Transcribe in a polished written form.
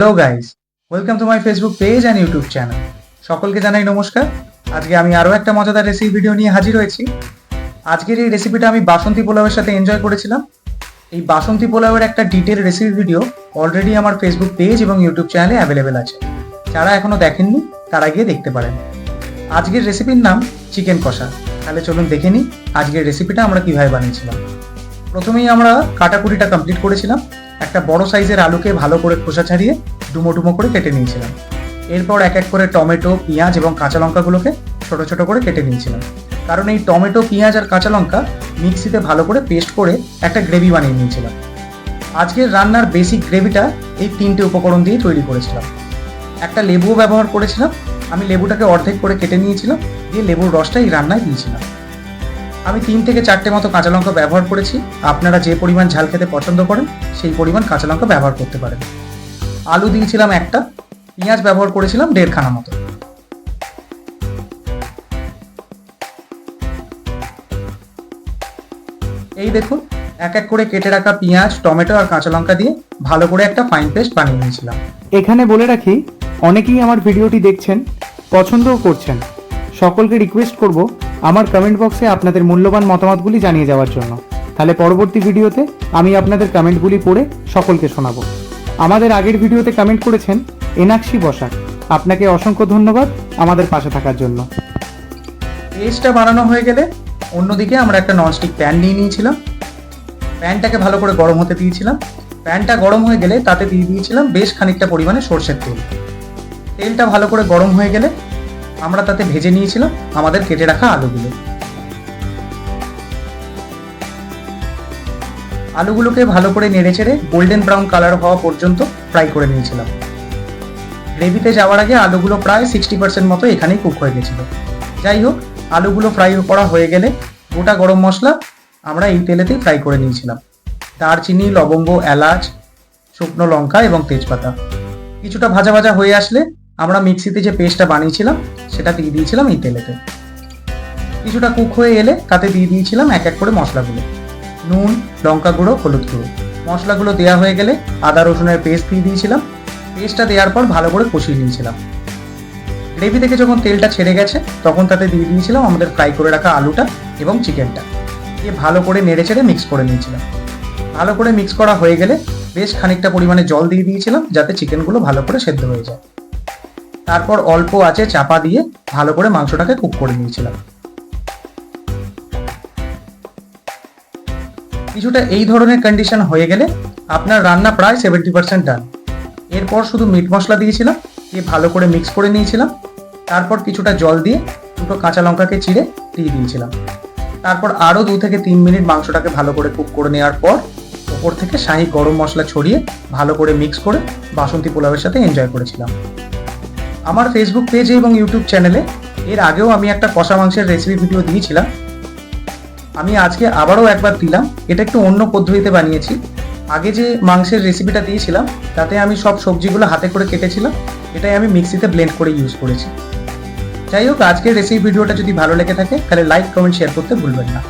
Hello guys, welcome to my Facebook page and YouTube channel. সকলকে জানাই নমস্কার। আজকে আমি আরও একটা মজাদার রেসিপি ভিডিও নিয়ে হাজির হয়েছি। আজকের এই রেসিপিটা আমি বাসন্তী পোলাওয়ের সাথে এনজয় করেছিলাম। এই বাসন্তী পোলাওয়ের একটা ডিটেল রেসিপি ভিডিও অলরেডি আমার ফেসবুক পেজ এবং ইউটিউব চ্যানেলে অ্যাভেলেবেল আছে। যারা এখনও দেখেননি তারা গিয়ে দেখতে পারেন। আজকের রেসিপির নাম চিকেন কষা। তাহলে চলুন দেখে নিই আজকের রেসিপিটা আমরা কীভাবে বানিয়েছিলাম। প্রথমেই আমরা কাটাকুটিটা কমপ্লিট করেছিলাম। একটা বড় সাইজের আলুকে ভালো করে খোসা ছাড়িয়ে ডুমো ডুমো করে কেটে নিয়েছিলাম। এরপর এক এক করে টমেটো, পেঁয়াজ এবং কাঁচা লঙ্কাগুলোকে ছোট ছোট করে কেটে নিয়েছিলাম, কারণ এই টমেটো, পেঁয়াজ আর কাঁচা লঙ্কা মিক্সিতে ভালো করে পেস্ট করে একটা গ্রেভি বানিয়ে নিয়েছিলাম। আজকের রান্নার বেসিক গ্রেভিটা এই তিনটে উপকরণ দিয়ে তৈরি করেছিলাম। একটা লেবুও ব্যবহার করেছিলাম। আমি লেবুটাকে অর্ধেক করে কেটে নিয়েছিলাম, দিয়ে লেবুর রসটা এই রান্নায় দিয়েছিলাম। আমি 3 থেকে 4টে মতো কাঁচা লঙ্কা ব্যবহার করেছি। আপনারা যে পরিমাণ ঝাল খেতে পছন্দ করেন সেই পরিমাণ কাঁচা লঙ্কা ব্যবহার করতে পারেন। আলু দিয়েছিলাম একটা, পেঁয়াজ ব্যবহার করেছিলাম 1.5 খানা মতো। এই দেখুন, এক এক করে কেটে রাখা পেঁয়াজ, টমেটো আর কাঁচা লঙ্কা দিয়ে ভালো করে একটা ফাইন পেস্ট বানিয়ে নিয়েছিলাম। এখানে বলে রাখি, অনেকেই আমার ভিডিওটি দেখছেন, পছন্দও করছেন। সকলকে রিকোয়েস্ট করব আমার কমেন্ট বক্সে আপনাদের মূল্যবান মতামতগুলি জানিয়ে যাওয়ার জন্য। তাহলে পরবর্তী ভিডিওতে আমি আপনাদের কমেন্টগুলি পড়ে সকলকে শোনাবো। আমাদের আগের ভিডিওতে কমেন্ট করেছেন এনাক্ষী বসাক, আপনাকে অসংখ্য ধন্যবাদ আমাদের পাশে থাকার জন্য। পেস্টটা বানানো হয়ে গেলে অন্যদিকে আমরা একটা ননস্টিক প্যান নিয়ে নিয়েছিলাম। প্যানটাকে ভালো করে গরম হতে দিয়েছিলাম। প্যানটা গরম হয়ে গেলে তাতে দিয়ে দিয়েছিলাম বেশ খানিকটা পরিমাণে সরষের তেল। তেলটা ভালো করে গরম হয়ে গেলে আমরা তাতে ভেজে নিয়েছিলাম আমাদের কেটে রাখা আলুগুলো। আলুগুলোকে ভালো করে নেড়ে চেড়ে গোল্ডেন ব্রাউন কালার হওয়া পর্যন্ত ফ্রাই করে নিয়েছিলাম। গ্রেভিতে যাওয়ার আগে আলুগুলো প্রায় 60% মতো এখানেই কুক হয়ে গেছিল। যাই হোক, আলুগুলো ফ্রাই করা হয়ে গেলে গোটা গরম মশলা আমরা এই তেলেতেই ফ্রাই করে নিয়েছিলাম। দারচিনি, লবঙ্গ, এলাচ, শুকনো লঙ্কা এবং তেজপাতা। কিছুটা ভাজা ভাজা হয়ে আসলে আমরা মিক্সিতে যে পেস্টটা বানিয়েছিলাম সেটা দিয়ে দিয়েছিলাম এই তেলেতে। কিছুটা কুক হয়ে এলে তাতে দিয়ে দিয়েছিলাম এক এক করে মশলাগুলো, নুন, লঙ্কা গুঁড়ো, হলুদ গুঁড়ো। মশলাগুলো দেওয়া হয়ে গেলে আদা রসুনের পেস্ট দিয়ে দিয়েছিলাম। পেস্টটা দেওয়ার পর ভালো করে কষিয়ে নিয়েছিলাম। গ্রেভি থেকে যখন তেলটা ছেড়ে গেছে তখন তাতে দিয়ে দিয়েছিলাম আমাদের ফ্রাই করে রাখা আলুটা এবং চিকেনটা, দিয়ে ভালো করে নেড়ে চেড়ে মিক্স করে নিয়েছিলাম। ভালো করে মিক্স করা হয়ে গেলে বেশ খানিকটা পরিমাণে জল দিয়ে দিয়েছিলাম যাতে চিকেনগুলো ভালো করে সেদ্ধ হয়ে যায়। তারপর অল্প আঁচে চাপা দিয়ে ভালো করে মাংসটাকে কুক করে নিয়েছিলাম। কিছুটা এই ধরনের কন্ডিশন হয়ে গেলে আপনার রান্না প্রায় 70% ডান। এরপর শুধু মিট মশলা দিয়েছিলাম, দিয়ে ভালো করে মিক্স করে নিয়েছিলাম। তারপর কিছুটা জল দিয়ে দুটো কাঁচা লঙ্কাকে চিড়ে দিয়ে দিয়েছিলাম। তারপর আরও 2 থেকে 3 মিনিট মাংসটাকে ভালো করে কুক করে নেওয়ার পর ওপর থেকে শাহি গরম মশলা ছড়িয়ে ভালো করে মিক্স করে বাসন্তী পোলাওয়ের সাথে এনজয় করেছিলাম। আমার ফেসবুক পেজে এবং ইউটিউব চ্যানেলে এর আগেও আমি একটা কষা মাংসের রেসিপি ভিডিও দিয়েছিলাম। আমি আজকে আবারও একবার দিলাম। এটা একটু অন্য পদ্ধতিতে বানিয়েছি। আগে যে মাংসের রেসিপিটা দিয়েছিলাম তাতে আমি সব সবজিগুলো হাতে করে কেটেছিলাম, এটাই আমি মিক্সিতে ব্লেন্ড করে ইউজ করেছি। যাই হোক, আজকের রেসিপি ভিডিওটা যদি ভালো লেগে থাকে তাহলে লাইক, কমেন্ট, শেয়ার করতে ভুলবেন না।